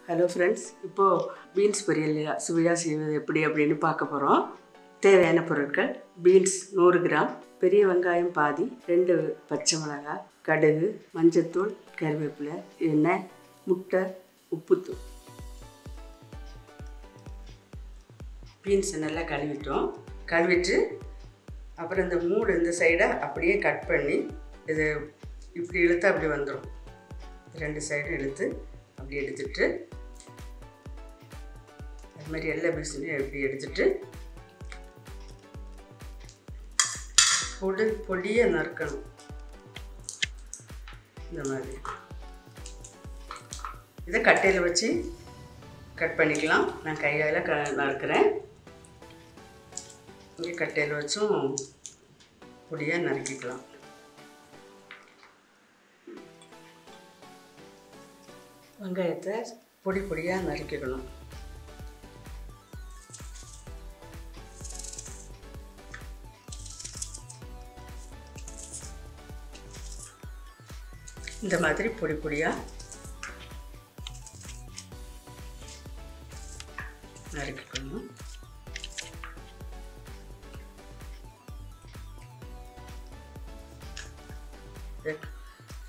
Hello friends, இப்போ beans பொரியல் சுவையா செய்வது எப்படி அப்படினு பார்க்க போறோம். தேவையான பொருட்கள் beans 100 கிராம், பெரிய வெங்காயம் பாதி, 2 பச்சை மிளகாய், கடுகு, மஞ்சள்தூள், கறிவேப்பிலை, எண்ணெய், முட்டை, உப்புத்தூள். beans நல்லா கழுவிட்டோம். கழுவிட்டு அப்புறம் இந்த மூடு இந்த சைடை அப்படியே கட் பண்ணி இது இப்படி இழுத்து அப்படி வந்துரும். ரெண்டு சைடும் இழுத்து அப்படி எடுத்துட்டு அது மாதிரி எல்லா பீஸையும் இப்படி எடுத்துட்டு பொடியை நறுக்கணும். இந்த மாதிரி இதை கட்டையில் வச்சு கட் பண்ணிக்கலாம். நான் கையால் நறுக்கிறேன். இங்கே கட்டையில் வச்சும் பொடியாக நறுக்கிக்கலாம். வெங்காயத்தை பொடி பொடியாக நறுக்கிக்கணும். இந்த மாதிரி பொடி பொடியாக நறுக்கிக்கணும்.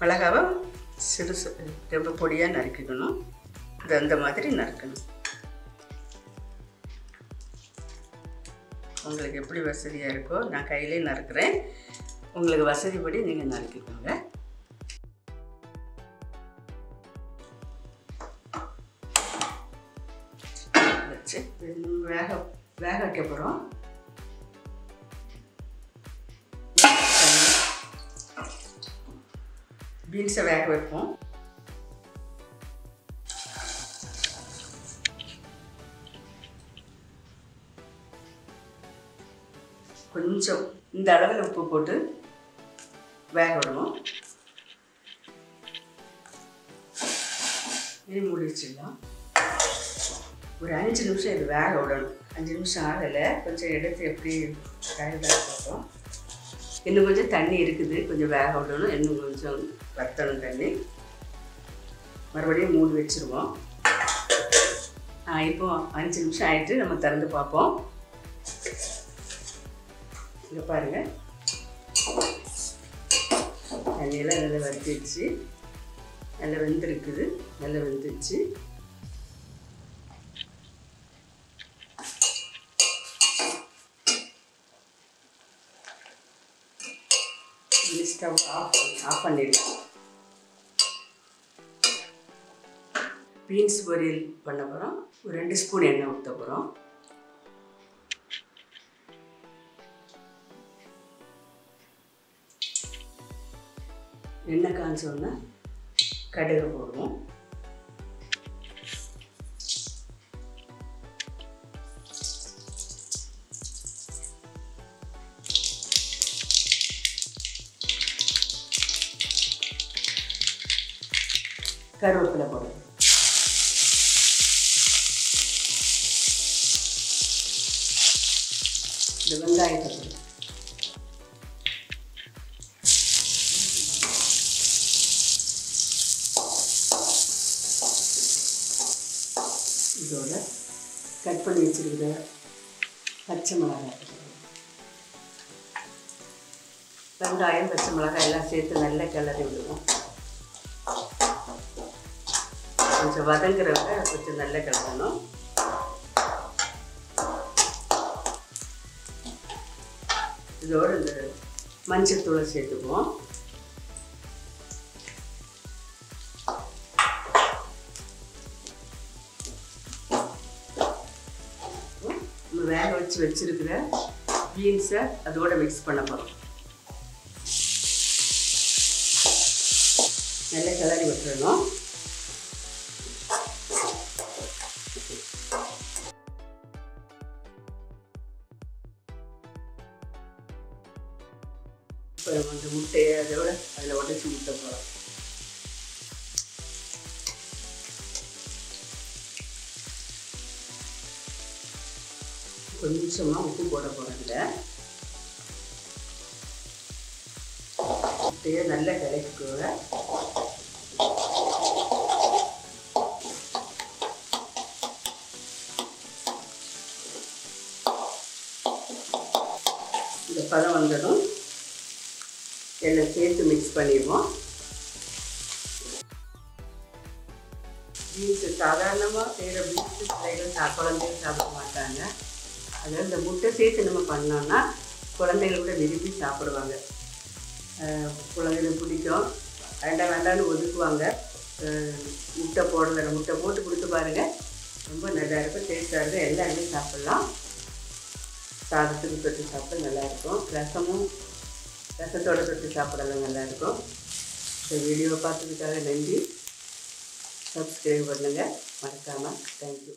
மிளகாவை சிறுசு ரொம்ப பொடியாக நறுக்கிக்கணும். இது அந்த மாதிரி நறுக்கணும். உங்களுக்கு எப்படி வசதியாக இருக்கோ நான் கையிலே நறுக்கிறேன். உங்களுக்கு வசதிப்படி நீங்கள் நறுக்கிக்கோங்க. வச்சு வேக வைக்க போகிறோம். பீன்ஸை வேக வைப்போம். கொஞ்சம் இந்த அளவில் உப்பு போட்டு வேக விடுவோம். இது மூடி வச்சிடலாம். ஒரு 5 நிமிஷம் இது வேக விடணும். 5 நிமிஷம் ஆகலை. கொஞ்சம் எடுத்து எப்படி வேக பார்ப்போம். இன்னும் கொஞ்சம் தண்ணி இருக்குது, கொஞ்சம் வேக விடணும். இன்னும் கொஞ்சம் வத்தணும் தண்ணி. மறுபடியும் மூடி வச்சுருவோம். இப்போ 5 நிமிஷம் ஆகிட்டு நம்ம திறந்து பார்ப்போம். இங்கே பாருங்கள், தண்ணியெல்லாம் நல்லா வத்திடுச்சு. நல்லா வெந்திருக்குது. நல்லா வெந்துச்சு. ஸ்டவ் ஆஃப் பண்ணிடலாம். பீன்ஸ் பொரியல் பண்ண போகிறோம். ஒரு 2 ஸ்பூன் எண்ணெய் ஊற்ற போகிறோம். எண்ணெய் காய்ச்சோன்னா கடுகு போடுவோம். கருவேப்பிலை போடுவோம். இந்த வெங்காயத்தை போடுவோம். இதோட கட் பண்ணி வச்சிருக்கிற பச்சை மிளகாய், வெங்காயம் பச்சை மிளகாய் எல்லாம் சேர்த்து நல்லா கிளறி விடுவோம். கொஞ்சம் வதங்குறவங்க கொஞ்சம் நல்லா கிளறணும். இதோட இந்த மஞ்சள் தூளை சேர்த்துக்குவோம். நம்ம வேக வச்சு வச்சிருக்கிற பீன்ஸை அதோட மிக்ஸ் பண்ண போகிறோம். நல்லா கிளறி விட்டுறணும். இப்போ அந்த முட்டையை அதோட அதில் உடச்சி முட்டை போகிறோம். கொஞ்சமாக உப்பு போட போகிறாங்க. முட்டையை நல்லா கிளப்பிக்கோங்க. இந்த பதம் வந்ததும் எல்லாம் சேர்த்து மிக்ஸ் பண்ணிடுவோம். பீன்ஸு சாதாரணமாக செய்கிற பீன்ஸு பிள்ளைகள் குழந்தைகள் சாப்பிட மாட்டாங்க. அதில் இந்த முட்டை சேர்த்து நம்ம பண்ணோன்னா குழந்தைகள் கூட விரும்பி சாப்பிடுவாங்க. குழந்தைகளுக்கு பிடிக்கும். வேண்டான்னு ஒதுக்குவாங்க. முட்டை போடுற முட்டை போட்டு கொடுத்து பாருங்கள், ரொம்ப நல்லா இருக்கும், டேஸ்ட்டாக இருக்கும். எல்லாருமே சாப்பிட்லாம். சாதத்துக்கு தொட்டு சாப்பிட நல்லாயிருக்கும். ரசத்தோடு தொட்டு சாப்பிடலாம் நல்லாயிருக்கும். இந்த வீடியோவை பார்த்ததுக்காக நன்றி. சப்ஸ்கிரைப் பண்ணுங்கள் மறக்காமல். தேங்க்யூ.